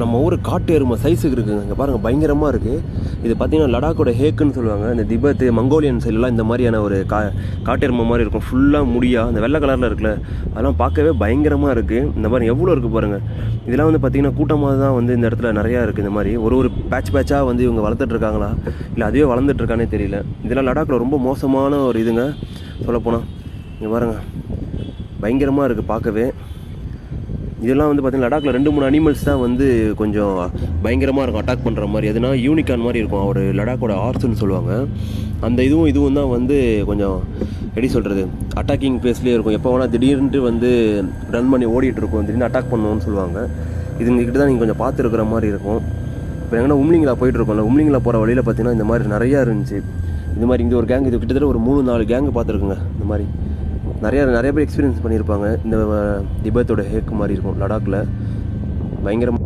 நம்ம ஊர் காட்டு எருமை சைஸுக்கு இருக்குங்க. இங்கே பாருங்கள் பயங்கரமாக இருக்குது. இது பார்த்திங்கன்னா லடாக்கோட ஹேக்குன்னு சொல்லுவாங்க. இந்த திபெத் மங்கோலியன் சைட்லாம் இந்த மாதிரியான ஒரு காட்டு எருமை மாதிரி இருக்கும். ஃபுல்லாக முடியாக அந்த வெள்ளை கலரில் இருக்குல்ல, அதெல்லாம் பார்க்கவே பயங்கரமாக இருக்குது. இந்த மாதிரி எவ்வளோ இருக்குது பாருங்கள். இதெல்லாம் வந்து பார்த்திங்கன்னா கூட்டமாக தான் வந்து இந்த இடத்துல நிறையா இருக்குது. இந்த மாதிரி ஒரு பேட்சாக வந்து இவங்க வளர்த்துட்ருக்காங்களா இல்லை அதுவே வளர்ந்துட்டுருக்கானே தெரியல. இதெல்லாம் லடாக்கில் ரொம்ப மோசமான ஒரு இதுங்க சொல்லப்போனால். இங்கே பாருங்கள் பயங்கரமாக இருக்குது பார்க்கவே. இதெல்லாம் வந்து பார்த்திங்கன்னா லடாக்கில் 2-3 அனிமல்ஸ் தான் வந்து கொஞ்சம் பயங்கரமாக இருக்கும் அட்டாக் பண்ணுற மாதிரி. அதுனா யூனிகார்ன் மாதிரி இருக்கும். ஒரு லடாக்கோட ஹார்ஸ்ன்னு சொல்லுவாங்க. அந்த இதுவும் தான் வந்து கொஞ்சம் எப்படி சொல்கிறது அட்டாக்கிங் பேஸ்லேயே இருக்கும். எப்போ வேணால் திடீர்னு வந்து ரன் பண்ணி ஓடிட்டு இருக்கும், திடீர்னு அட்டாக் பண்ணுவோன்னு சொல்லுவாங்க. இதுங்கக்கிட்ட தான் நீங்கள் கொஞ்சம் பார்த்துருக்குற மாதிரி இருக்கும். இப்போ எங்கன்னா உம்லிங்களா போயிட்டுருக்கோம்ல, உம்லிங்களா போகிற வழியில் பார்த்திங்கன்னா இந்த மாதிரி நிறையா இருந்துச்சு. இந்த மாதிரி இங்கே ஒரு கேங், இது கிட்டத்தட்ட ஒரு 3-4 கேங்கு பார்த்துருக்குங்க. இந்த மாதிரி நிறைய பேர் எக்ஸ்பீரியன்ஸ் பண்ணியிருப்பாங்க. இந்த திபெத்தோட ஹேக் மாதிரி இருக்கும் லடாக்கில் பயங்கரமாக.